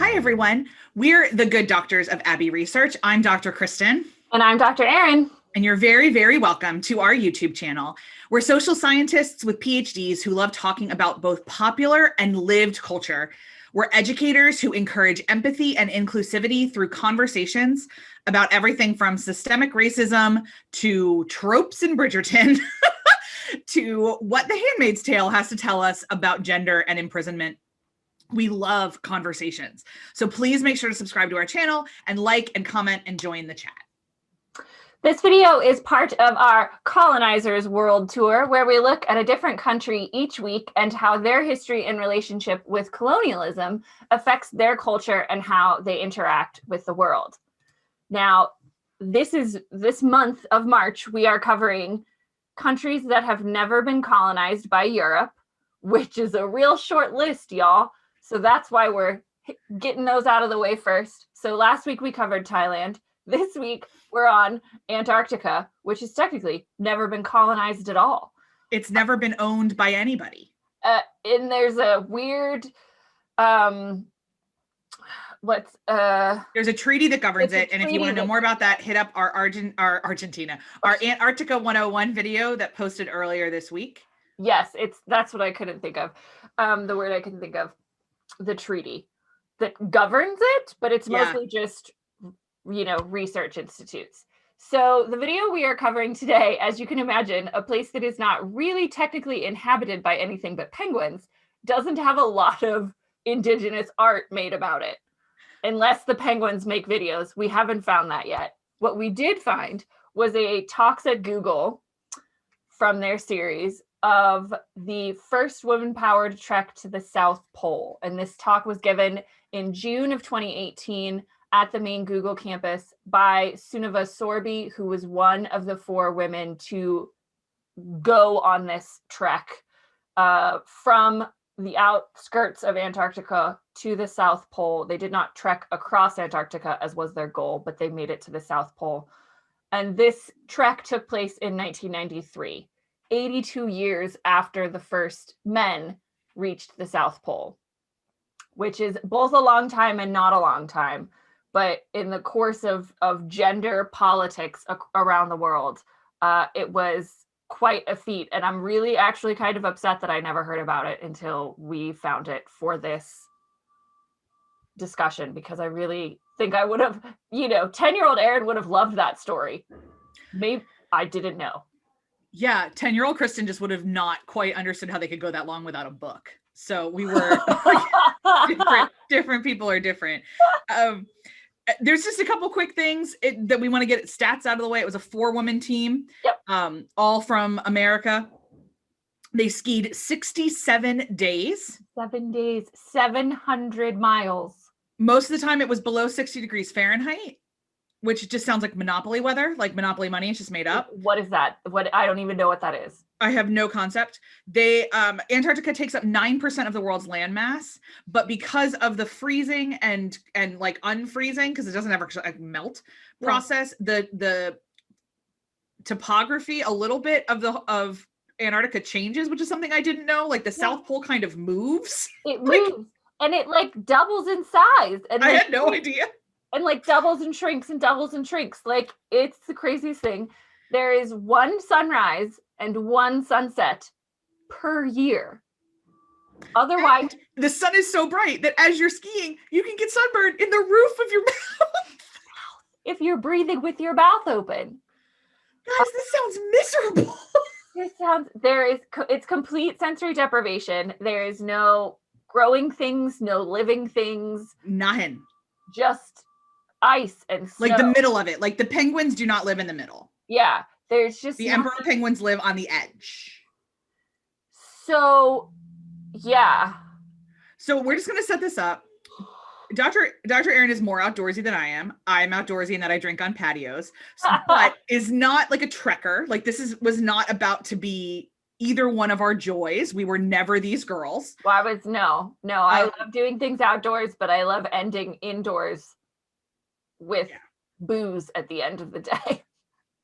Hi, everyone. We're the Good Doctors of Abbey Research. I'm Dr. Kristen. And I'm Dr. Erin. And you're very, very welcome to our YouTube channel. We're social scientists with PhDs who love talking about both popular and lived culture. We're educators who encourage empathy and inclusivity through conversations about everything from systemic racism to tropes in Bridgerton to what The Handmaid's Tale has to tell us about gender and imprisonment. We love conversations. So please make sure to subscribe to our channel and like and comment and join the chat. This video is part of our Colonizers World Tour, where we look at a different country each week and how their history and relationship with colonialism affects their culture and how they interact with the world. Now, this month of March, we are covering countries that have never been colonized by Europe, which is a real short list, y'all. So that's why we're getting those out of the way first. So last week we covered Thailand. This week we're on Antarctica, which has technically never been colonized at all. It's never been owned by anybody. And there's a weird, there's a treaty that governs it. And if you want to know more about that, hit up our Antarctica 101 video that posted earlier this week. Yes, that's what I couldn't think of. The word I couldn't think of. The treaty that governs it, but it's mostly just, research institutes. So the video we are covering today, as you can imagine, a place that is not really technically inhabited by anything but penguins, doesn't have a lot of indigenous art made about it. Unless the penguins make videos. We haven't found that yet. What we did find was a Talks at Google from their series of the first woman-powered trek to the South Pole. And this talk was given in June of 2018 at the main Google campus by Sunniva Sorby, who was one of the 4 women to go on this trek from the outskirts of Antarctica to the South Pole. They did not trek across Antarctica, as was their goal, but they made it to the South Pole. And this trek took place in 1993. 82 years after the first men reached the South Pole, which is both a long time and not a long time. But in the course of gender politics around the world, it was quite a feat. And I'm really actually kind of upset that I never heard about it until we found it for this discussion, because I really think I would have, 10-year-old Erin would have loved that story. Maybe I didn't know. Yeah, 10-year-old Kristen just would have not quite understood how they could go that long without a book. So we were different people are different. There's just a couple quick things that we want to get stats out of the way. It was a 4-woman team, all from America. They skied 67 days. 7 days, 700 miles. Most of the time it was below 60 degrees Fahrenheit. Which just sounds like Monopoly weather, like Monopoly money. It's just made up. What is that? I don't even know what that is. I have no concept. Antarctica takes up 9% of the world's landmass, but because of the freezing and like unfreezing, because it doesn't ever melt process, the topography a little bit of Antarctica changes, which is something I didn't know. Like the South Pole kind of moves. It moves and it like doubles in size. And I had no idea. And like doubles and shrinks and doubles and shrinks. Like it's the craziest thing. There is 1 sunrise and 1 sunset per year. Otherwise, and the sun is so bright that as you're skiing, you can get sunburned in the roof of your mouth. If you're breathing with your mouth open. Guys, this sounds miserable. It's complete sensory deprivation. There is no growing things, no living things. Nothing. Just ice and snow. Like the middle of it. Like the penguins do not live in the middle. Yeah, there's just the emperor penguins live on the edge. So, yeah. So we're just gonna set this up. Dr. Erin is more outdoorsy than I am. I'm outdoorsy in that I drink on patios, but is not like a trekker. Like was not about to be either one of our joys. We were never these girls. Well, I love doing things outdoors, but I love ending indoors with booze at the end of the day.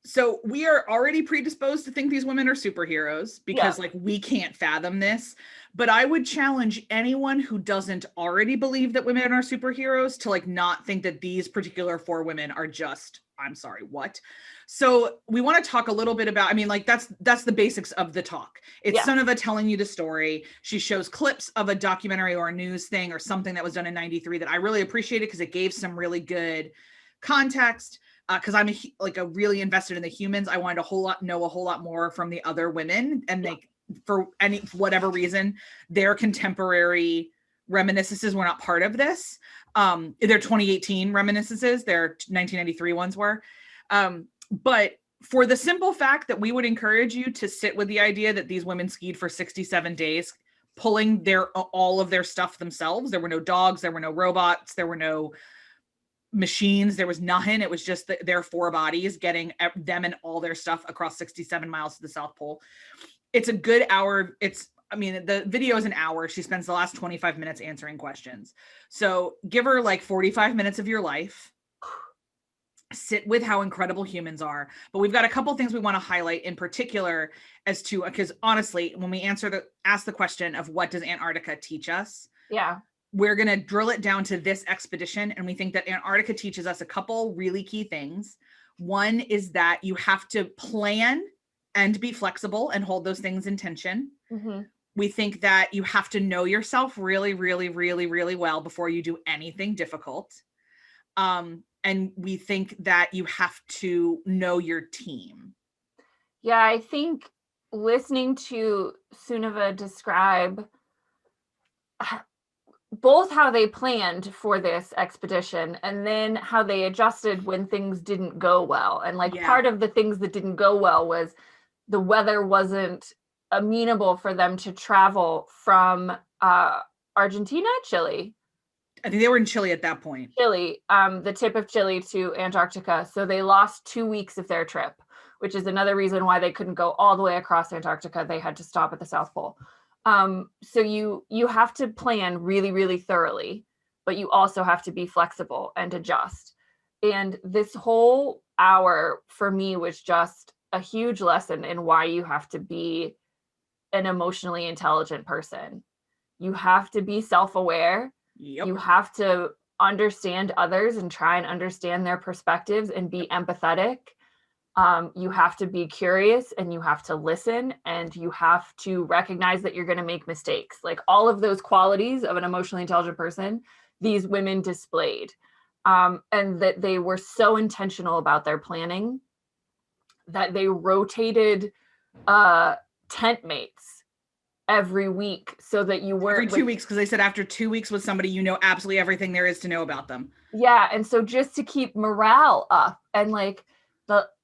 So we are already predisposed to think these women are superheroes because like we can't fathom this. But I would challenge anyone who doesn't already believe that women are superheroes to like not think that these particular 4 women are just, I'm sorry, what? So we want to talk a little bit about, I mean, like that's the basics of the talk. It's Sunniva telling you the story. She shows clips of a documentary or a news thing or something that was done in 93 that I really appreciated because it gave some really good context. Because I'm a really invested in the humans. I wanted know a whole lot more from the other women, and they, for whatever reason, their contemporary reminiscences were not part of this. Their 2018 reminiscences, their 1993 ones were. But for the simple fact that we would encourage you to sit with the idea that these women skied for 67 days, pulling all of their stuff themselves. There were no dogs, there were no robots, there were no machines, there was nothing. It was just their 4 bodies getting them and all their stuff across 67 miles to the South Pole. It's a good hour. The video is an hour. She spends the last 25 minutes answering questions. So give her like 45 minutes of your life. Sit with how incredible humans are. But we've got a couple things we want to highlight in particular as to, because honestly, when we ask the question of what does Antarctica teach us? Yeah. We're going to drill it down to this expedition. And we think that Antarctica teaches us a couple really key things. One is that you have to plan and be flexible and hold those things in tension. Mm-hmm. We think that you have to know yourself really, really, really, really well before you do anything difficult. And we think that you have to know your team. Yeah, I think listening to Sunniva describe both how they planned for this expedition and then how they adjusted when things didn't go well. And part of the things that didn't go well was the weather wasn't amenable for them to travel from Argentina, Chile. I think they were in Chile at that point. Chile, the tip of Chile to Antarctica. So they lost 2 weeks of their trip, which is another reason why they couldn't go all the way across Antarctica. They had to stop at the South Pole. So you have to plan really, really thoroughly, but you also have to be flexible and adjust. And this whole hour for me was just a huge lesson in why you have to be an emotionally intelligent person. You have to be self-aware. Yep. You have to understand others and try and understand their perspectives and be empathetic. You have to be curious and you have to listen and you have to recognize that you're going to make mistakes. Like all of those qualities of an emotionally intelligent person, these women displayed. And that they were so intentional about their planning that they rotated tent mates every week so that you weren't every 2 weeks, because they said after 2 weeks with somebody, you know absolutely everything there is to know about them. Yeah. And so just to keep morale up and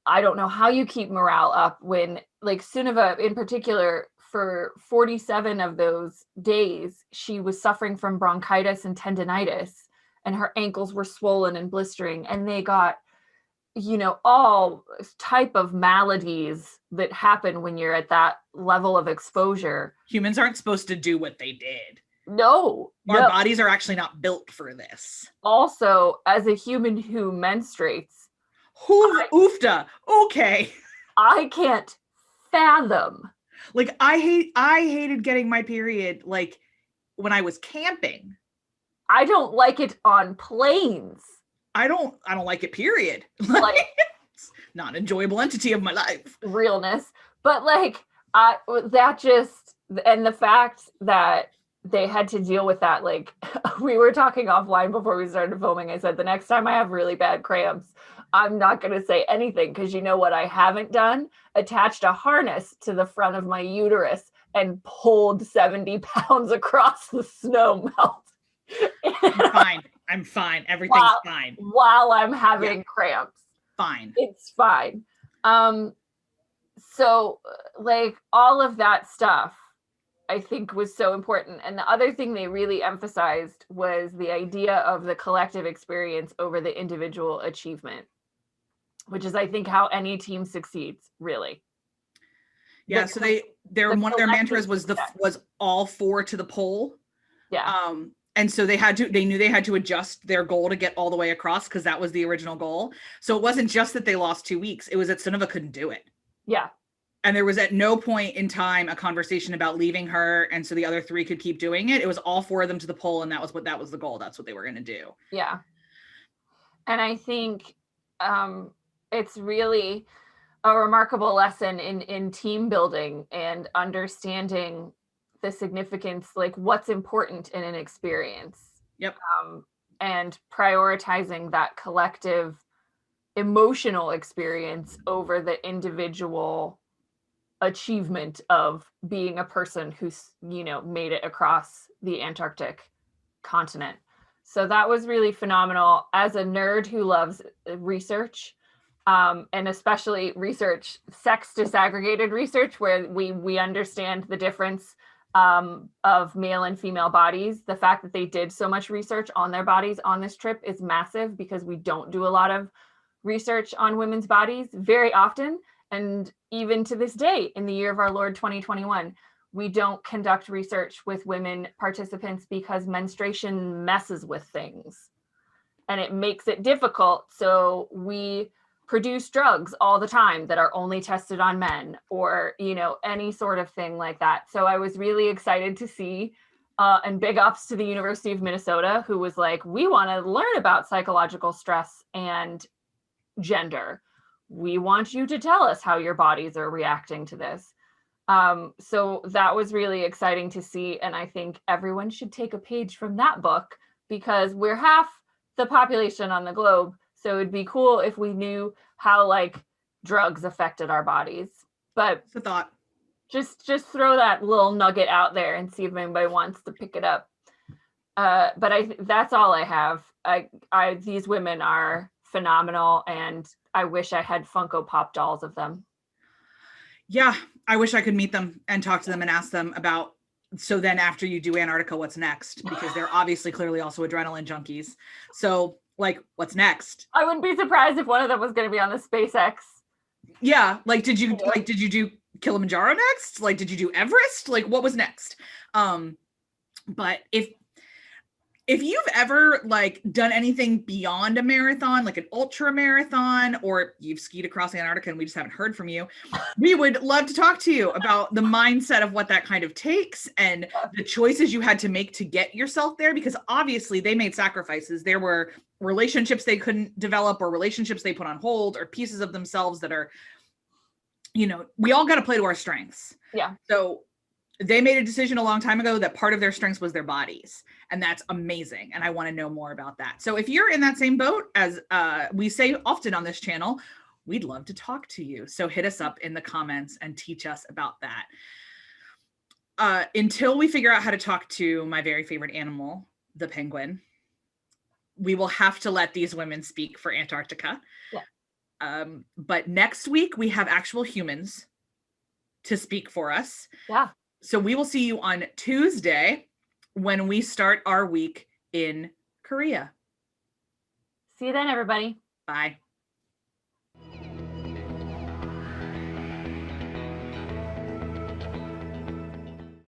I don't know how you keep morale up when Sunniva in particular, for 47 of those days, she was suffering from bronchitis and tendinitis and her ankles were swollen and blistering and they got, all type of maladies that happen when you're at that level of exposure. Humans aren't supposed to do what they did. No. Our bodies are actually not built for this. Also, as a human who menstruates, oofda. Okay. I can't fathom. I hated getting my period when I was camping. I don't like it on planes. I don't like it, period. It's not an enjoyable entity of my life. Realness. But and the fact that they had to deal with that, we were talking offline before we started filming. I said, the next time I have really bad cramps, I'm not going to say anything because you know what I haven't done? Attached a harness to the front of my uterus and pulled 70 pounds across the snow melt. I'm fine. Everything's fine. While I'm having cramps. Fine. It's fine. So all of that stuff I think was so important. And the other thing they really emphasized was the idea of the collective experience over the individual achievement, which is, I think, how any team succeeds, really. Yeah. So one of their mantras was all 4 to the pole. Yeah. And so they knew they had to adjust their goal to get all the way across because that was the original goal. So it wasn't just that they lost 2 weeks. It was that Sunniva couldn't do it. Yeah. And there was at no point in time a conversation about leaving her. And so the other 3 could keep doing it. It was all 4 of them to the pole. And that was the goal. That's what they were going to do. Yeah. And I think it's really a remarkable lesson in team building and understanding the significance, like what's important in an experience. Yep. And prioritizing that collective emotional experience over the individual achievement of being a person who's, made it across the Antarctic continent. So that was really phenomenal. As a nerd who loves research, and especially research, sex disaggregated research, where we understand the difference of male and female bodies. The fact that they did so much research on their bodies on this trip is massive, because we don't do a lot of research on women's bodies very often. And even to this day, in the year of our Lord 2021, we don't conduct research with women participants because menstruation messes with things and it makes it difficult. So we produce drugs all the time that are only tested on men, or, any sort of thing like that. So I was really excited to see, and big ups to the University of Minnesota, who was like, we want to learn about psychological stress and gender. We want you to tell us how your bodies are reacting to this. So that was really exciting to see. And I think everyone should take a page from that book, because we're half the population on the globe. So it'd be cool if we knew how drugs affected our bodies. But it's a thought. Just throw that little nugget out there and see if anybody wants to pick it up. But that's all I have. These women are phenomenal, and I wish I had Funko Pop dolls of them. Yeah, I wish I could meet them and talk to them and ask them about, so then after you do Antarctica, what's next? Because they're obviously clearly also adrenaline junkies. So what's next? I wouldn't be surprised if one of them was going to be on the SpaceX. Yeah. Did you do Kilimanjaro next? Did you do Everest? What was next? But if you've ever done anything beyond a marathon, like an ultra marathon, or you've skied across Antarctica and we just haven't heard from you, we would love to talk to you about the mindset of what that kind of takes and the choices you had to make to get yourself there, because obviously they made sacrifices. There were relationships they couldn't develop, or relationships they put on hold, or pieces of themselves that are, we all got to play to our strengths. Yeah. So they made a decision a long time ago that part of their strengths was their bodies. And that's amazing. And I want to know more about that. So if you're in that same boat, as we say often on this channel, we'd love to talk to you. So hit us up in the comments and teach us about that. Until we figure out how to talk to my very favorite animal, the penguin, we will have to let these women speak for Antarctica. Yeah. But next week we have actual humans to speak for us. Yeah. So we will see you on Tuesday when we start our week in Korea. See you then, everybody. Bye.